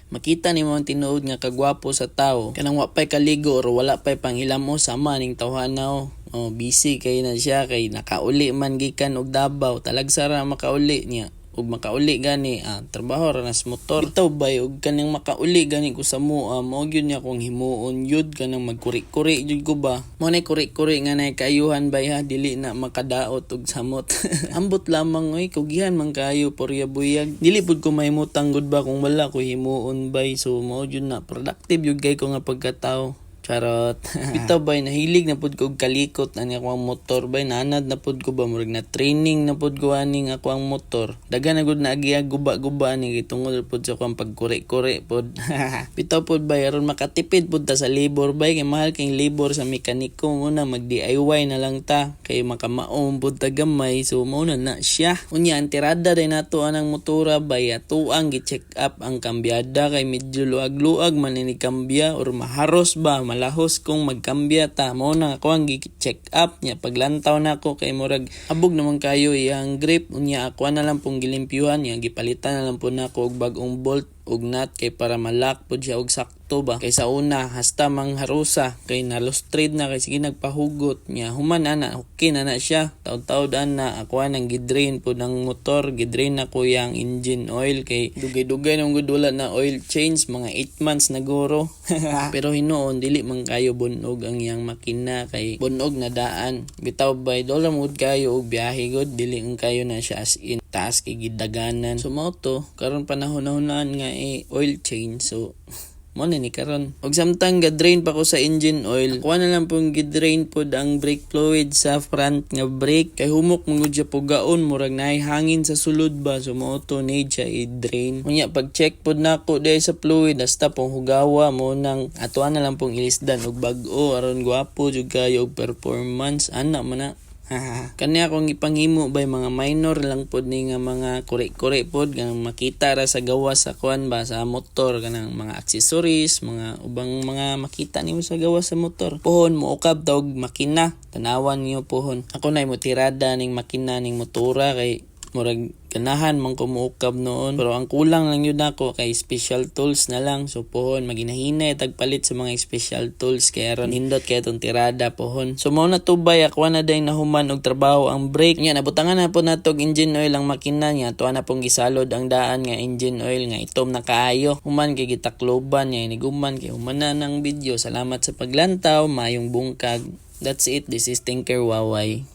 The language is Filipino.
makita nimo ang tinuod nga kagwapo sa tawo kanang wa pay kaligo or wala pay panghilamo sama ning tawhanaw. Busy kay na siya kay nakauli man gikan og Davao talagsa ra makauli niya ug makauli gani trabaho ra nas motor bitaw bay ug kaning makauli gani ko sa mua mao gyud niya kung himuon yud kanang magkuri-kuri jud ko ba mo nay kuri-kuri nga nay kaayuhan bay ha dili na makadaot og samot ambot lamang oy kugihan man kaayo porya buyag dili pud ko mahimutang gud ba kung wala ko himuon bay so mao jud na productive jud kay ko nga pagkatao. Charot. Bitaw bay nahilig na pud ko og kalikot ani ako ang motor bay nanad na pud ko ba murag na training na pud ko ani ako ang motor. Daghan na gud na agiya guba-guba ani gitungod pud sa akong pagkuri-kuri pud. Bitaw pud bay aron makatipid pud ta sa labor bay kay mahal king labor sa mekaniko muna mag DIY na lang ta kay makamaom pud ta gamay so mao na siya. Unya ang tirada day nato anang motora bay atuang gi-check up ang kambyada kay medyo luag-luag man ni kambya or maharos ba lahos kung magkambya ta mo na ako ang gi-check up niya paglantaw na ako kay murag abog naman kayo iyang grip unya ako na lang pong gilimpyuhan niya gipalitan na lang po na ako og bag-ong bolt ug nut kay para malak pod siya og sakto ba kay sa una hasta mangharusa kay nalustrade na kay sige nagpahugot niya human ana okay na siya taud-taud na ako nang gidrain pod ang motor gidrain na ko yang engine oil kay dugay-dugay nang gud wala na oil change mga 8 months na guro pero hinuon dili man kayo bunog ang yang makina kay bunog na daan bitaw bay dollar mood kayo og biyahe gud dili ang kayo na siya as in taas kay gidaganan so mao to karon panahon-nahonan nga oil change so mo na ni karon og samtang ga-drain pa ko sa engine oil kuha na lang pong gi-drain pod ang brake fluid sa front nga brake kay humok mangud siya pugaon murag naay hangin sa sulod ba so mo to need siya i-drain unya pag check pod nako dai sa fluid hasta pong hugawa mo nang atuan na lang pong ilisdan og bag-o aron gwapo jud kayo og performance ana man na. Kani akong ipanghimo bay mga minor lang pod ni nga mga kuri-kuri pod kanang makita ra sa gawas sa kuan ba sa motor kanang mga accessories mga ubang mga makita nimo sa gawas sa motor pohon mo ukab tawag makina tanawan niyo pohon ako nay mo tirada ning makina ning motora kay murag ganahan man ko muukab noon pero ang kulang lang yun ako kay special tools na lang so pohon maginahinay tagpalit sa mga special tools kay aron nindot kay itong tirada pohon so mao na tubay ako na day nahuman og trabaho ang brake nya nabutangan na po natog engine oil ang makina niya tuwa na pong gisalod ang daan nga engine oil nga itom na kaayo human kay gitakloban niya iniguman kay human na ng video salamat sa paglantaw mayong bungkag that's it this is Tinker Waway.